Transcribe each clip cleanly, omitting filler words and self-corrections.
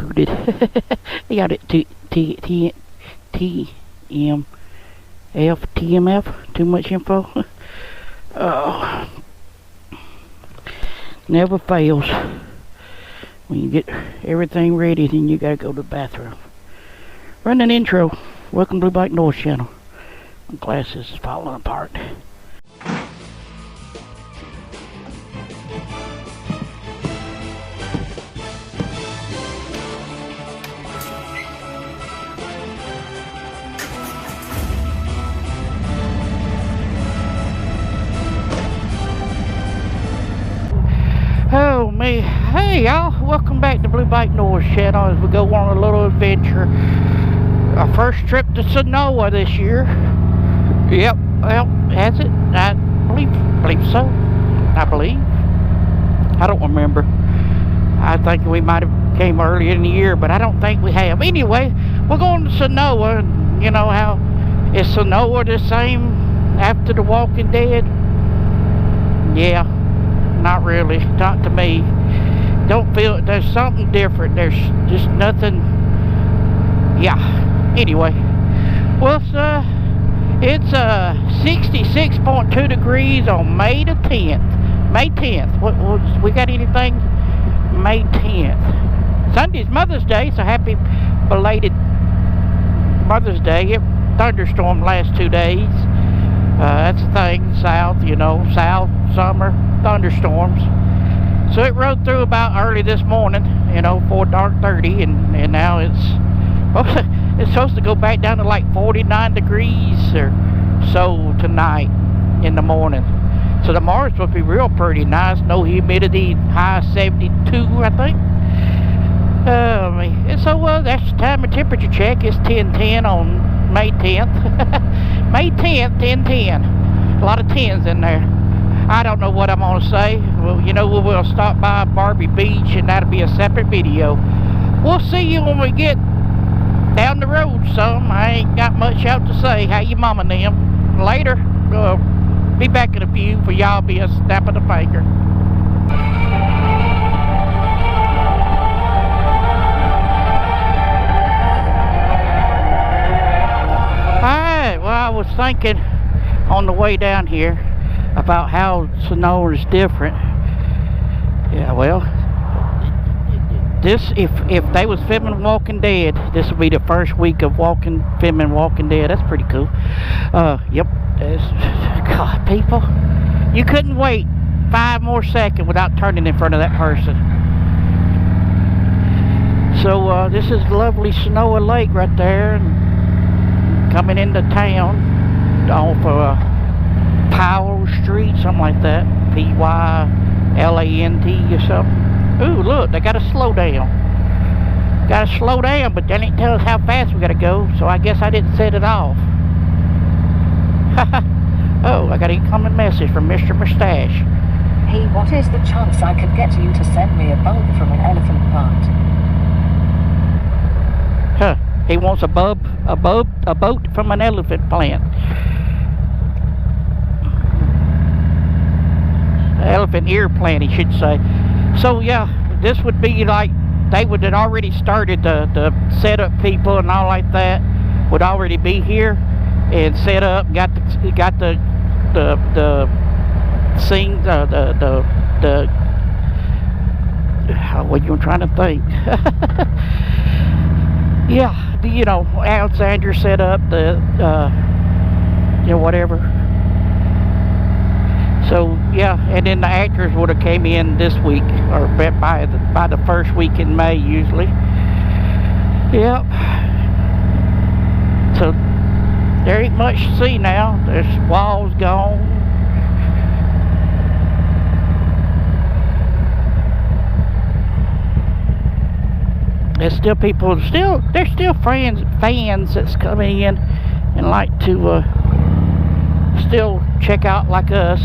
pooted. They got it TMF. Too much info. Oh, never fails. When you get everything ready, then you gotta go to the bathroom. Run an intro. Welcome to Blue Bike Noise channel. My glasses is falling apart. Oh me, hey y'all, welcome back to Blue Bike Noise channel as we go on a little adventure. Our first trip to Senoia this year. Yep, well, has it? I believe so. I believe. I don't remember. I think we might have came earlier in the year, but I don't think we have. Anyway, we're going to Senoia, and you know how is Senoia the same after The Walking Dead? Yeah. Not really, not to me. Don't feel, there's something different. There's just nothing. Yeah. Anyway, well, it's 66.2 degrees on May the 10th. May 10th. What we got anything? May 10th. Sunday's Mother's Day, so happy belated Mother's Day. It thunderstormed last 2 days. That's the thing, south, you know, south, summer, thunderstorms. So it rode through about early this morning, you know, before dark 30, and now it's supposed to go back down to like 49 degrees or so tonight in the morning. So tomorrow's supposed to be real pretty nice, no humidity, high 72, I think. And so that's the time of temperature check. It's 10:10 on May 10th. May 10th, 10:10. A lot of 10s in there. I don't know what I'm going to say. Well, you know, we'll stop by Barbie Beach, and that'll be a separate video. We'll see you when we get down the road some. I ain't got much out to say. How you mama and them? Later. Be back in a few for y'all be a snap of the finger. Alright, well, I was thinking on the way down here about how Senoia is different. Yeah, well, this, if they was filming Walking Dead, this would be the first week of filming Walking Dead. That's pretty cool. Yep. God, people, you couldn't wait 5 more seconds without turning in front of that person. So this is lovely Senoia Lake right there, and coming into town off Powell Street, something like that. Pylant or something. Ooh, look, they gotta slow down. Gotta slow down, but they didn't tell us how fast we gotta go, so I guess I didn't set it off. Oh, I got an incoming message from Mr. Mustache. Hey, what is the chance I could get you to send me a bulb from an elephant plant? Huh, he wants a boat from an elephant plant. Elephant ear plant, he should say. So yeah, this would be like they would have already started the setup people and all like that would already be here and set up, got the scene, what you trying to think? Yeah, you know, Alexander set up the you know, whatever. So yeah, and then the actors would have came in this week, or by the first week in May usually. Yep. So there ain't much to see now. There's walls gone. There's still people. There's still fans that's coming in and like to still check out like us.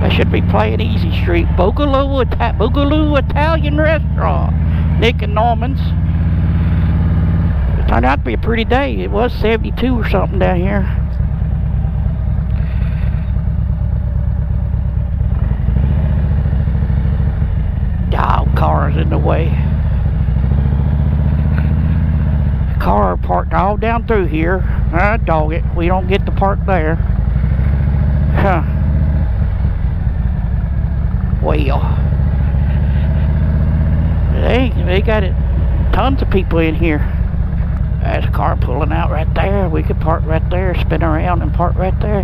Should be playing Easy Street. Boogaloo Italian restaurant. Nick and Norman's. Turned out to be a pretty day. It was 72 or something down here. Oh, cars in the way. Car parked all down through here. Dog it. We don't get to park there. Huh. Well. They got it. Tons of people in here. There's a car pulling out right there. We could park right there, spin around and park right there.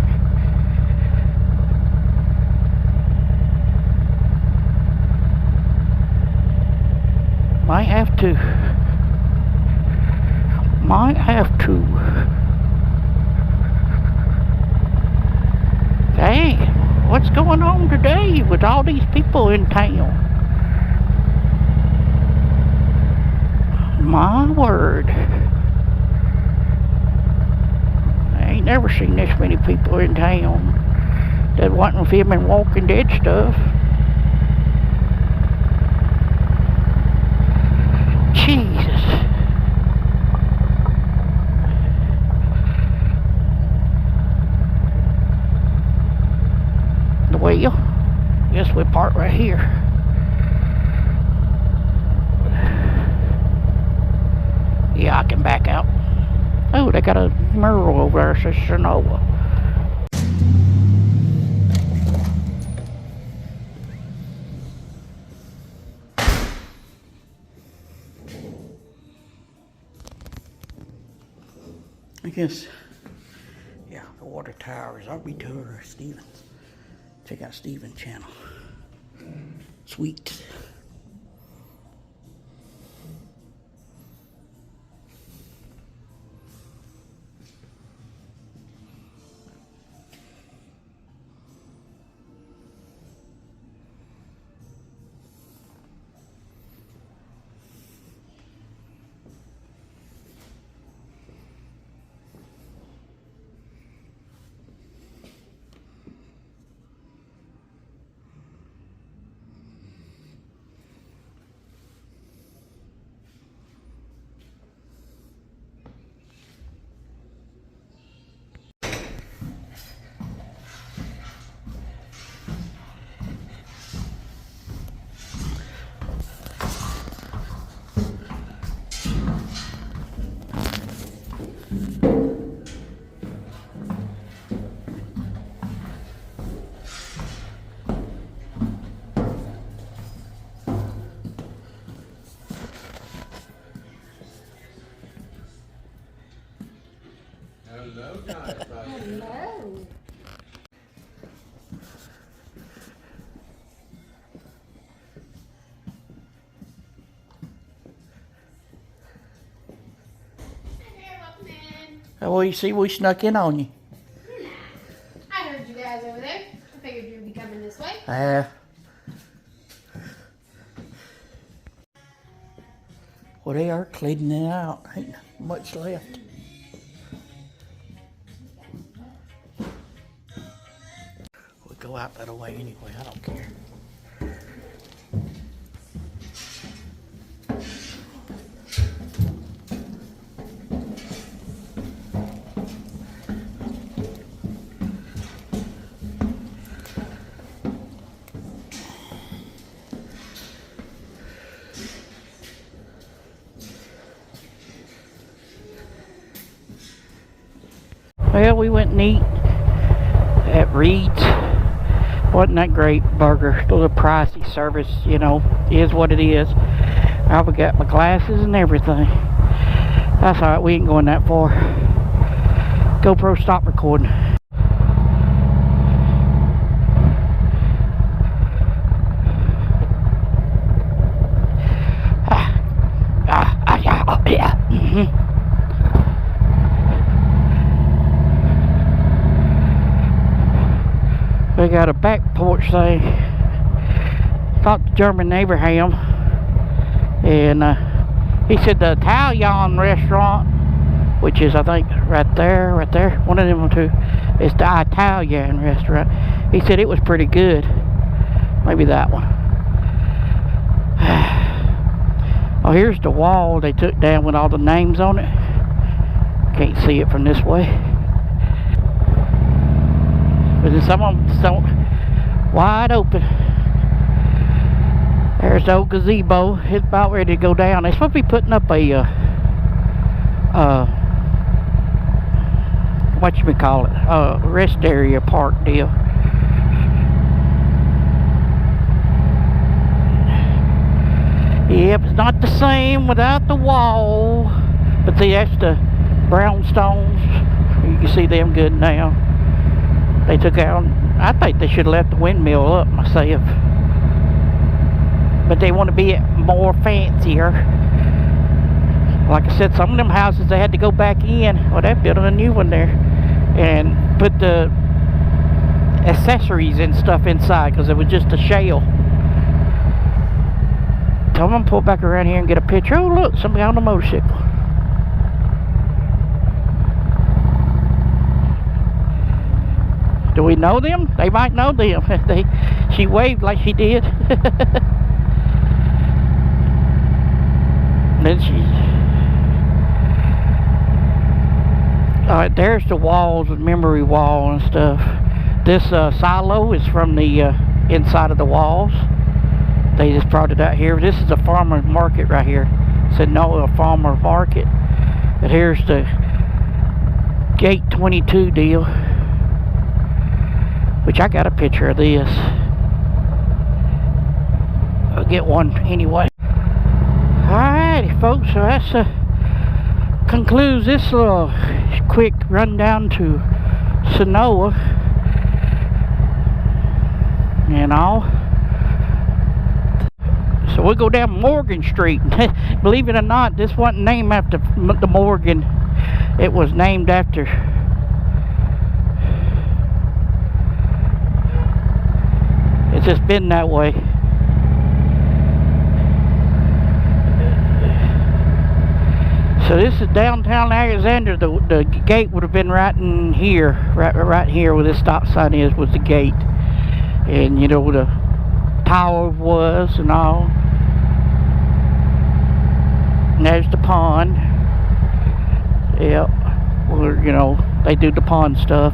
Might have to. Hey, what's going on today with all these people in town? My word. I ain't never seen this many people in town that wasn't filming Walking Dead stuff. Jesus. Well, guess we park right here. Yeah, I can back out. Oh, they got a mural over there that says Senoia. I guess, yeah, the water towers. I'll be to Stevens. Check out Steven's channel. Sweet. Hello. Well, you see, we snuck in on you. Nah. I heard you guys over there. I figured you'd be coming this way. Well, they are cleaning it out. Ain't much left. We'll go out that way anyway. I don't care. Well, we went and eat at Reid's. Wasn't that great burger. Still a pricey service, you know, is what it is. I got my glasses and everything. That's alright, we ain't going that far. GoPro, stop recording. Yeah. We got a back porch thing. Talked to German Abraham, and he said the Italian restaurant, which is I think right there, one of them two, is the Italian restaurant. He said it was pretty good. Maybe that one. Oh, here's the wall they took down with all the names on it. Can't see it from this way. But then some of them don't, wide open. There's the old gazebo. It's about ready to go down. They're supposed to be putting up a what you call it, rest area park deal. Yep, it's not the same without the wall. But see, that's the brownstones. You can see them good now. They took out, I think they should have left the windmill up myself. But they want to be more fancier. Like I said, some of them houses they had to go back in. Well, they're building a new one there. And put the accessories and stuff inside because it was just a shell. So I'm going to pull back around here and get a picture. Oh, look, somebody on a motorcycle. Do we know them? They might know them. She waved like she did. Then alright, there's the walls, the memory wall and stuff. This silo is from the inside of the walls. They just brought it out here. This is a farmer's market right here. Senoia farmer's market. But here's the gate 22 deal, which I got a picture of this. I'll get one anyway. Alrighty folks, so that's concludes this little quick rundown to Senoia and all. So we'll go down Morgan Street. Believe it or not, this wasn't named after the Morgan. It was named after it's just been that way. So this is downtown Alexander. The gate would have been right in here, right here where this stop sign is, was the gate. And you know where the tower was and all. And there's the pond. Yep, where, you know, they do the pond stuff.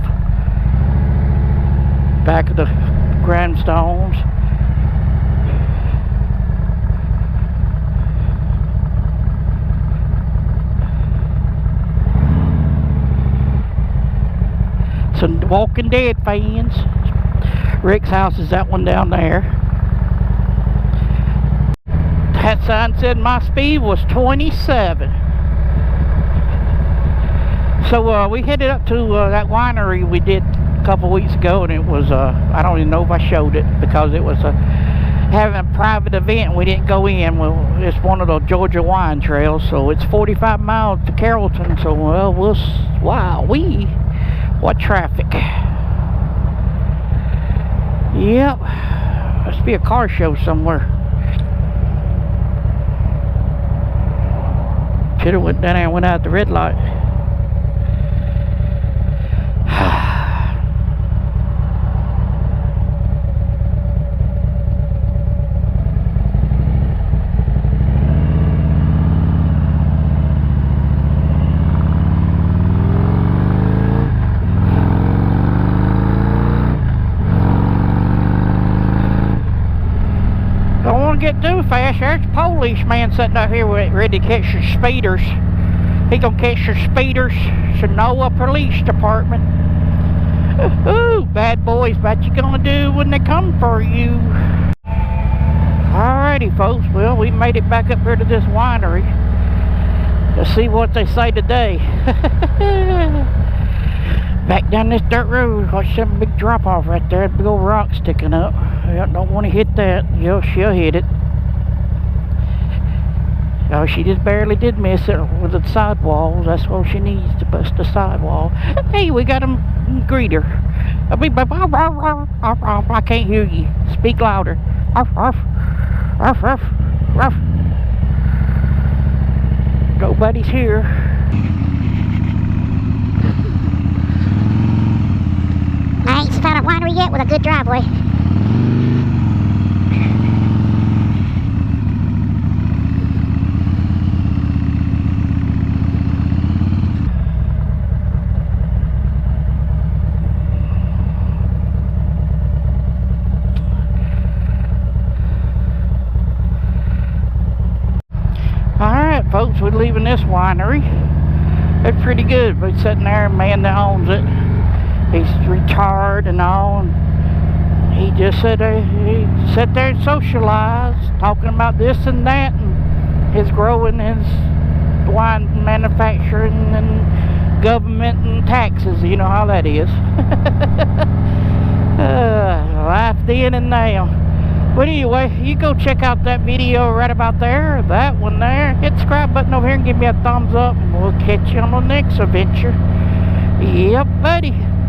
Back of the grindstones. Some Walking Dead fans. Rick's house is that one down there. That sign said my speed was 27. So we headed up to that winery we did a couple weeks ago, and it was I don't even know if I showed it because it was having a private event. We didn't go in. Well, it's one of the Georgia wine trails, so it's 45 miles to Carrollton. So well, what traffic. Yep, must be a car show somewhere. Should have went down there and went out the red light. Get too fast. There's a policeman sitting out here ready to catch your speeders. He gonna catch your speeders. Senoia Police Department. Ooh, bad boys, what you gonna do when they come for you? Alrighty folks, well we made it back up here to this winery. Let's see what they say today. Back down this dirt road. Watch some big drop off right there. Big old rock sticking up. I don't want to hit that. She'll hit it. Oh, she just barely did miss it with the sidewalls. That's what she needs to bust the sidewall. Hey, we got a greeter. I can't hear you. Speak louder. Nobody's here. I ain't found a winery yet with a good driveway. since we're leaving this winery. It's pretty good, but sitting there, man that owns it, he's retired and all. And he just said he sat there and socialized, talking about this and that, and his growing his wine manufacturing and government and taxes. You know how that is. Life then and now. But anyway, you go check out that video right about there, that one there. Hit the subscribe button over here and give me a thumbs up, and we'll catch you on the next adventure. Yep, buddy.